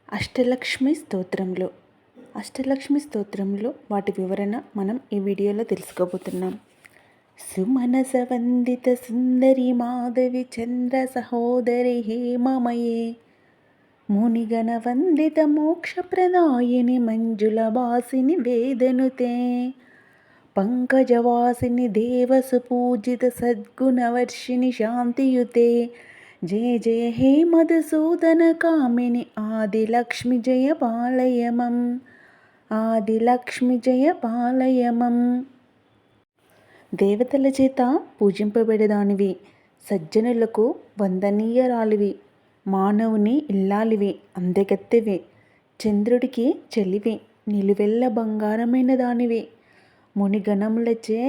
అష్టలక్ష్మి స్తోత్రంలో అష్టలక్ష్మి స్తోత్రంలో వాటి వివరణ మనం ఈ వీడియోలో తెలుసుకోబోతున్నాం. సుమనస వందిత సుందరి మాధవి చంద్ర సహోదరి హేమమయే మునిగణ వందిత మోక్షప్రదాయిని మంజుల వాసిని వేదనుతే పంకజవాసిని దేవసు పూజిత సద్గుణవర్షిణి శాంతియుతే జయ జయ హే మధుసూదన కామిని ఆదిలక్ష్మి జయ పాలయమం ఆదిలక్ష్మి జయ పాలయమం. దేవతల చేత పూజింపబడేదానివి, సజ్జనులకు వందనీయరాలివి, మానవుని ఇల్లాలివి, అందెగత్తెవి, చంద్రుడికి చెల్లివి, నిలువెల్ల బంగారమైన దానివి, మునిగణములచే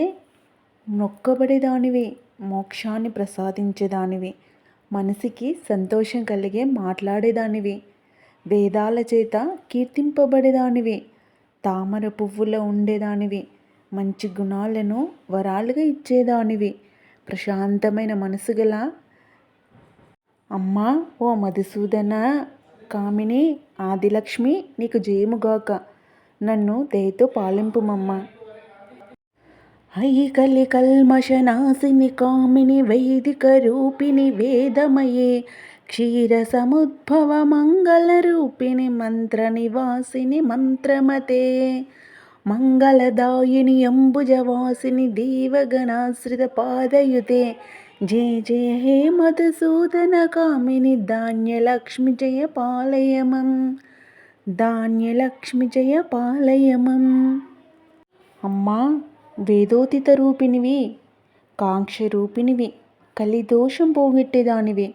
నొక్కబడేదానివి, మోక్షాన్ని ప్రసాదించేదానివి, మనసుకి సంతోషం కలిగే మాట్లాడేదానివి, వేదాల చేత కీర్తింపబడేదానివి, తామర పువ్వులో ఉండేదానివి, మంచి గుణాలను వరాలుగా ఇచ్చేదానివి, ప్రశాంతమైన మనసు గల అమ్మా ఓ మధుసూదన కామిని ఆదిలక్ష్మి నీకు జయముగాక. నన్ను దయతో పాలింపుమమ్మ. ఐకలి కల్మషనాశిని కామిని వైదిక రూపిణి వేదమయే క్షీర సముద్భవ మంగళ రూపిణి మంత్ర నివాసిని మంత్రమతే మంగళదాయిని అంబుజవాసిని దేవగణాశ్రిత పాదయుతే జయ జయ హే మధుసూదన కామిని ధాన్యలక్ష్మి జయ పాలయమం ధాన్యలక్ష్మి జయ పాలయమం. అమ్మా వేదోతిత రూపిణివి, కాంక్ష రూపిణివి, కలిదోషం పోగొట్టేదానివి,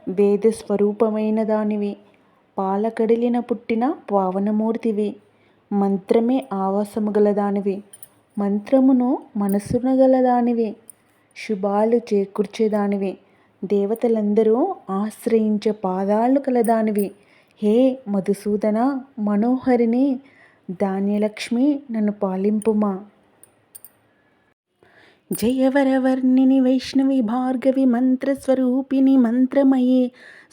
వేద స్వరూపమైన దానివి, పాలకడిలిన పుట్టిన పావనమూర్తివి, మంత్రమే ఆవాసము గలదానివి, మంత్రమును మనసున గలదానివి, శుభాలు చేకూర్చేదానివి, దేవతలందరూ ఆశ్రయించే పాదాలు కలదానివి, హే మధుసూదన మనోహరిని ధాన్యలక్ష్మి నన్ను పాలింపుమా. జయవరవర్ణిని వైష్ణవి భార్గవి మంత్రస్వరూపిణి మంత్రమయే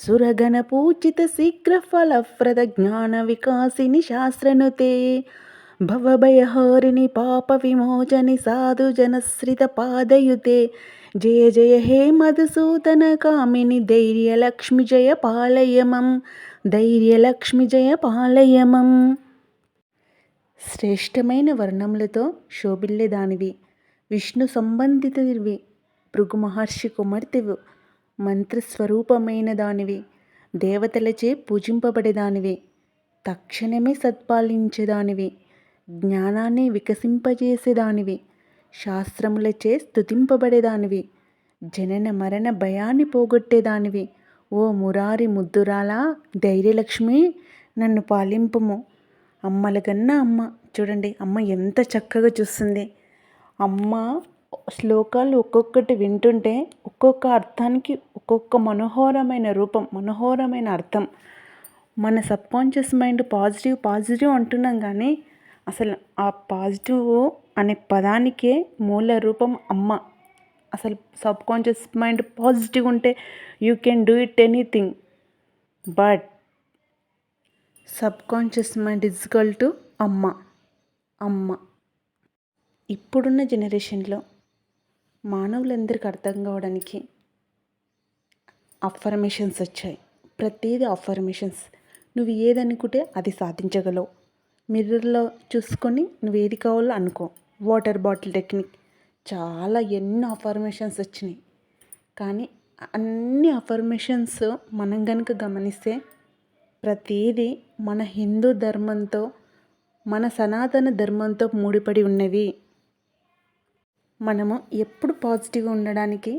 సురగణ పూజిత శీఘ్ర ఫలప్రద జ్ఞాన వికాసిని శాస్త్రనుతే భవభయహారిణి పాప విమోచని సాధు జనశ్రిత పాదయుతే జయ జయ హే మధుసూదన కామిని ధైర్యలక్ష్మి జయ పాలయమం ధైర్యలక్ష్మి జయ పాలయమం. శ్రేష్టమైన వర్ణములతో శోభిల్లేదానివి, విష్ణు సంబంధితవి, భృగు మహర్షి కుమార్తెవు, మంత్రస్వరూపమైన దానివి, దేవతలచే పూజింపబడేదానివి, తక్షణమే సత్పాలించేదానివి, జ్ఞానాన్ని వికసింపజేసేదానివి, శాస్త్రములచే స్తుతింపబడేదానివి, జనన మరణ భయాన్ని పోగొట్టేదానివి, ఓ మురారి ముద్దురాలా ధైర్యలక్ష్మి నన్ను పాలింపుము. అమ్మలకన్నా అమ్మ, చూడండి అమ్మ ఎంత చక్కగా చూస్తుంది. అమ్మ శ్లోకాలు ఒక్కొక్కటి వింటుంటే ఒక్కొక్క అర్థానికి ఒక్కొక్క మనోహరమైన రూపం, మనోహరమైన అర్థం. మన సబ్కాన్షియస్ మైండ్ పాజిటివ్ పాజిటివ్ అంటున్నాం, కానీ అసలు ఆ పాజిటివ్ అనే పదానికే మూల రూపం అమ్మ. అసలు సబ్కాన్షియస్ మైండ్ పాజిటివ్ ఉంటే you can do it anything, but subconscious mind is equal to అమ్మ. అమ్మ ఇప్పుడున్న జనరేషన్లో మానవులందరికీ అర్థం కావడానికి అఫర్మేషన్స్ వచ్చాయి. ప్రతిదీ అఫర్మేషన్స్. నువ్వు ఏదనుకుంటే అది సాధించగలవు. మిర్రర్లో చూసుకొని నువ్వు ఏది కావాలో అనుకో. వాటర్ బాటిల్ టెక్నిక్, చాలా ఎన్నో అఫర్మేషన్స్ వచ్చినాయి. కానీ అన్ని అఫర్మేషన్స్ మనం కనుక గమనిస్తే ప్రతిదీ మన హిందూ ధర్మంతో, మన సనాతన ధర్మంతో ముడిపడి ఉన్నవి. మనము ఎప్పుడు పాజిటివ్గా ఉండడానికి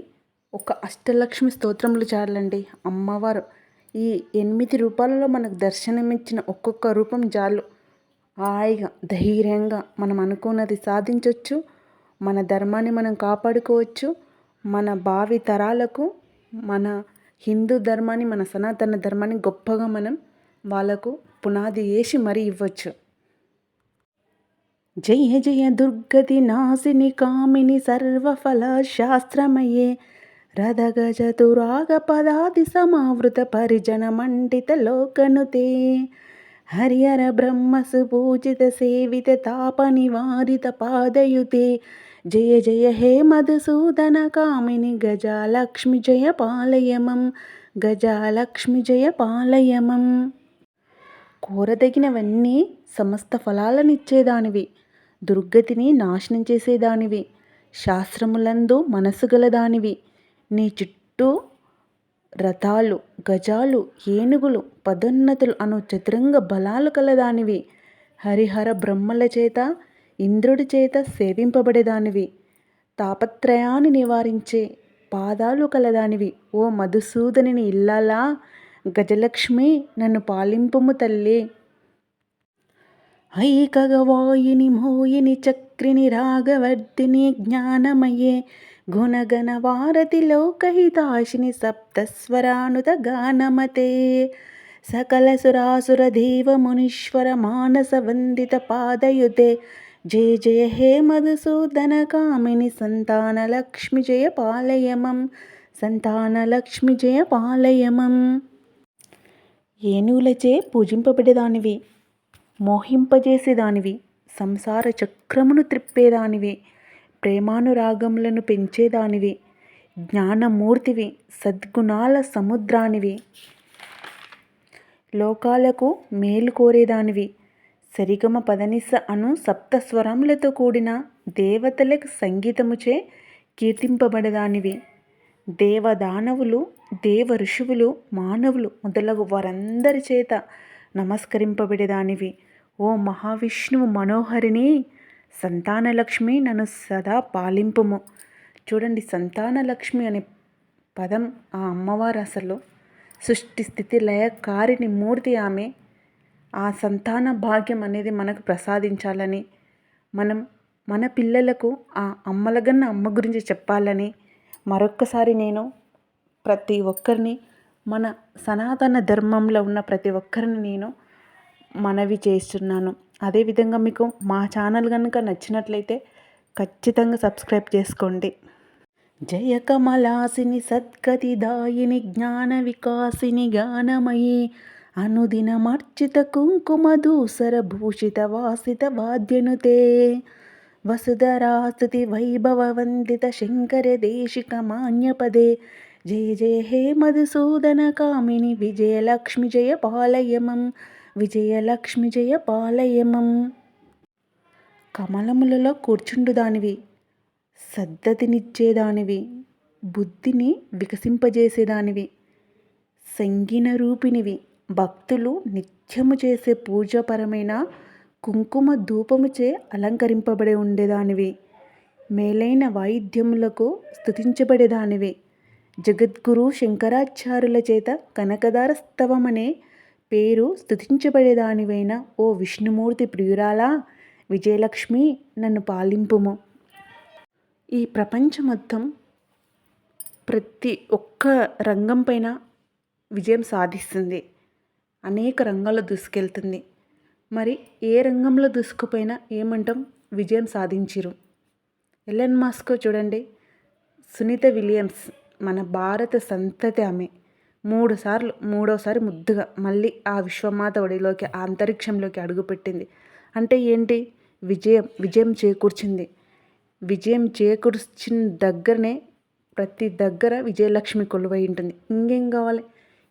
ఒక అష్టలక్ష్మి స్తోత్రములు చాలండి. అమ్మవారు ఈ 8 రూపాలలో మనకు దర్శనమిచ్చిన ఒక్కొక్క రూపం చాలు. హాయిగా ధైర్యంగా మనం అనుకున్నది సాధించవచ్చు, మన ధర్మాన్ని మనం కాపాడుకోవచ్చు, మన భావి తరాలకు మన హిందూ ధర్మాన్ని, మన సనాతన ధర్మాన్ని గొప్పగా మనం వాళ్ళకు పునాది వేసి మరీ ఇవ్వచ్చు. జయ జయ దుర్గతి నాశిని కామిని సర్వఫల శాస్త్రమయే రథగజతురాగపదాది సమావృత పరిజన మండిత లోకనుతే హరిహర బ్రహ్మసు పూజిత సేవిత తాప నివారిత పాదయుతే జయ జయ హే మధుసూదన కామిని గజాలక్ష్మి జయ పాలయమం గజాలక్ష్మి జయ పాలయమం. కోరదగినవన్నీ సమస్త ఫలాలనిచ్చేదానివి, దుర్గతిని నాశనం చేసేదానివి, శాస్త్రములందు మనసు గలదానివి, నీ చుట్టూ రథాలు, గజాలు, ఏనుగులు, పదోన్నతులు అను చతురంగ బలాలు కలదానివి, హరిహర బ్రహ్మల చేత ఇంద్రుడి చేత సేవింపబడేదానివి, తాపత్రయాన్ని నివారించే పాదాలు కలదానివి. ఓ మధుసూదనిని ఇల్లాలా గజలక్ష్మి నన్ను పాలింపుము తల్లి. ఐకగవాయిని మోయిని చక్రిని రాగవర్ధిని జ్ఞానమయే గుణగణ వారతి లోకహితాశిని సప్తస్వరానుత గానమతే సకల సురాసుర దేవ మునీశ్వర మానస వందిత పాదయుతే జయ జయ హే మధుసూదన కామిని సంతాన లక్ష్మి జయ పాలయమం సంతాన లక్ష్మి జయ పాలయమం. ఏనుగులచే పూజింపబడేదానివి, మోహింపజేసేదానివి, సంసార చక్రమును త్రిప్పేదానివి, ప్రేమానురాగములను పెంచేదానివి, జ్ఞానమూర్తివి, సద్గుణాల సముద్రానివి, లోకాలకు మేలు కోరేదానివి, సరిగమ పదనిస అను సప్తస్వరములతో కూడిన దేవతలకు సంగీతముచే కీర్తింపబడేదానివి, దేవదానవులు, దేవ ఋషువులు, మానవులు మొదలగు వారందరి చేత నమస్కరింపబడేదానివి. ఓ మహావిష్ణువు మనోహరిని సంతానలక్ష్మి నన్ను సదా పాలింపుము. చూడండి, సంతానలక్ష్మి అనే పదం ఆ అమ్మవారు అసలు సృష్టి స్థితి లయకారిణి మూర్తి ఆమె. ఆ సంతాన భాగ్యం అనేది మనకు ప్రసాదించాలని, మన పిల్లలకు ఆ అమ్మలగన్న అమ్మ గురించి చెప్పాలని మరొక్కసారి నేను ప్రతి ఒక్కరిని, మన సనాతన ధర్మంలో ఉన్న ప్రతి ఒక్కరిని నేను మనవి చేస్తున్నాను. అదేవిధంగా మీకు మా ఛానల్ కనుక నచ్చినట్లయితే ఖచ్చితంగా సబ్స్క్రైబ్ చేసుకోండి. జయ కమలాసిని సద్గతిదాయిని జ్ఞాన వికాసిని గానమయీ అనుదినమర్చిత కుంకుమధూసర భూషిత వాసిత వాద్యనుతే వసుధరాస్తుతి వైభవ వందిత శంకర దేశిక మాన్యపదే జయ జయ హే మధుసూదన కామిని విజయలక్ష్మి జయ పాలయమం విజయలక్ష్మి జయ పాలయమం. కమలములలో కూర్చుండుదానివి, సద్దతినిచ్చేదానివి, బుద్ధిని వికసింపజేసేదానివి, సంగీన రూపినివి, భక్తులు నిత్యము చేసే పూజాపరమైన కుంకుమ ధూపముచే అలంకరింపబడి ఉండేదానివి, మేలైన వాయిద్యములకు స్తుతించబడేదానివి, జగద్గురు శంకరాచార్యుల చేత కనకదార స్తవమనే పేరు స్తుతించబడేదానివైన ఓ విష్ణుమూర్తి ప్రియురాలా విజయలక్ష్మి నన్ను పాలింపుము. ఈ ప్రపంచం మొత్తం ప్రతి ఒక్క రంగం పైన విజయం సాధిస్తుంది, అనేక రంగాల్లో దూసుకెళ్తుంది. మరి ఏ రంగంలో దూసుకుపోయినా ఏమంటాం, విజయం సాధించిరు. ఎలన్ మస్క్ చూడండి, సునీత విలియమ్స్ మన భారత సంతతి ఆమె. మూడోసారి ముద్దుగా మళ్ళీ ఆ విశ్వమాత ఒడిలోకి, ఆ అంతరిక్షంలోకి అడుగుపెట్టింది. అంటే ఏంటి, విజయం చేకూర్చింది. విజయం చేకూర్చిన దగ్గరనే ప్రతి దగ్గర విజయలక్ష్మి కొలువై ఉంటుంది. ఇంకేం కావాలి,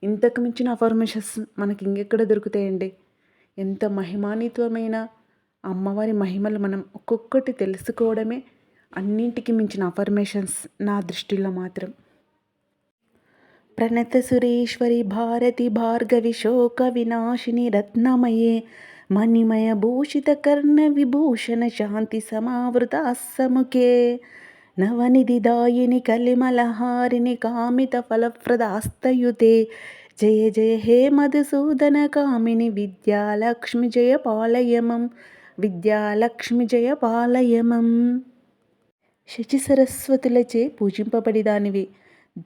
ఇంతకు మించిన అఫర్మేషన్స్ మనకి ఇంకెక్కడ దొరుకుతాయండి. ఎంత మహిమాన్వితమైన అమ్మవారి మహిమలు మనం ఒక్కొక్కటి తెలుసుకోవడమే అన్నింటికి మించిన అఫర్మేషన్స్ నా దృష్టిలో మాత్రం. ప్రణత సురేశ్వరి భారతి భార్గవి శోక వినాశిని రత్నమయే మణిమయ భూషిత కర్ణ విభూషణ శాంతి సమావృత అస్సముఖే నవనిధి దాయిని కలిమలహారిని కామిత ఫలప్రదాస్తయుతే జయ జయ హే మధుసూదన కామిని విద్యాలక్ష్మి జయ పాలయమం విద్యాలక్ష్మి జయ పాలయమం. శచి సరస్వతులచే పూజింపబడిదానివి,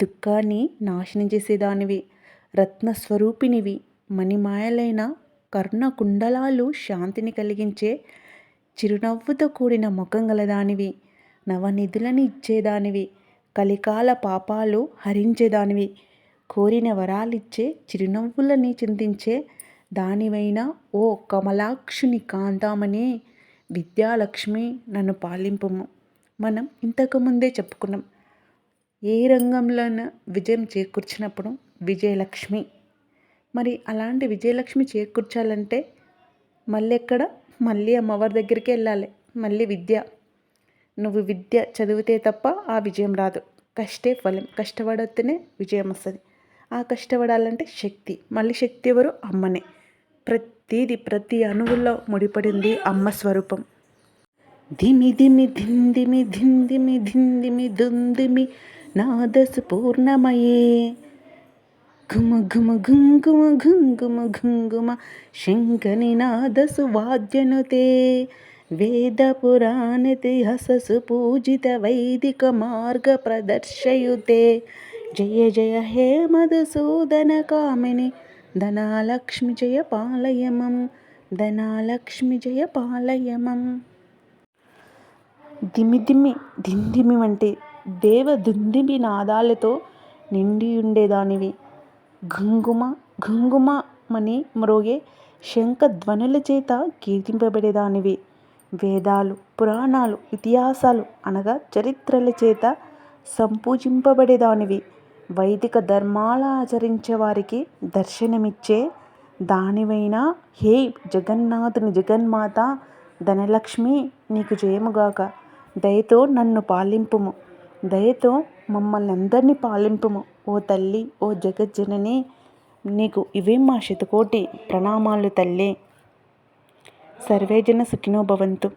దుఃఖాన్ని నాశనం చేసేదానివి, రత్నస్వరూపినివి, మణిమాయలైన కర్ణకుండలాలు శాంతిని కలిగించే చిరునవ్వుతో కూడిన ముఖం గలదానివి, నవనిధులని ఇచ్చేదానివి, కలికాల పాపాలు హరించేదానివి, కోరిన వరాలిచ్చే చిరునవ్వులని చింతించే దానివైన ఓ కమలాక్షుని కాంతామణి విద్యాలక్ష్మి నన్ను పాలింపుము. మనం ఇంతకుముందే చెప్పుకున్నాం, ఏ రంగంలోనైనా విజయం చేకూర్చినప్పుడు విజయలక్ష్మి. మరి అలాంటి విజయలక్ష్మి చేకూర్చాలంటే మళ్ళీ అమ్మవారి దగ్గరికి వెళ్ళాలి. మళ్ళీ విద్య. నువ్వు విద్య చదివితే తప్ప ఆ విజయం రాదు. కష్టే ఫలం. కష్టపడితేనే విజయం వస్తుంది. ఆ కష్టపడాలంటే శక్తి. మళ్ళీ శక్తి ఎవరు? అమ్మనే. ప్రతి అణువుల్లో ముడిపడింది అమ్మ స్వరూపం. ధిమి ధిమి ధిందిమి ధిందిమి ధిందిమి దుందిమి నాదసు పూర్ణమయే ఘుమ ఘుమ ఘుంగుమ ఘుంగుమ ఘుంగుమ శంఖని నాదసు వాద్యనుతే వేద పురాణితిహససు పూజిత వైదిక మార్గ ప్రదర్శయుతే జయ జయ హే మధుసూదన కామిని ధనాలక్ష్మి జయ పాలయమం ధనాలక్ష్మి జయ పాలయమం. దిమి దిందిమి వంటి దేవ దుందిమి నాదాలతో నిండి ఉండేదానివి. ఘుంగుమని మ్రోగే శంఖ ధ్వనుల చేత కీర్తింపబడేదానివి. వేదాలు, పురాణాలు, ఇతిహాసాలు అనగా చరిత్రల చేత సంపూజింపబడేదానివి. వైదిక ధర్మాల ఆచరించే వారికి దర్శనమిచ్చే దానివైన హే జగన్నాథుని జగన్మాత ధనలక్ష్మి నీకు జయముగాక. దయతో నన్ను పాలింపుము. దయతో మమ్మల్ని అందరినీ పాలింపుము. ఓ తల్లి, ఓ జగజ్జనని, నీకు ఇవే మా శతకోటి ప్రణామాలు తల్లి. సర్వేజన సుఖినో భవంతు.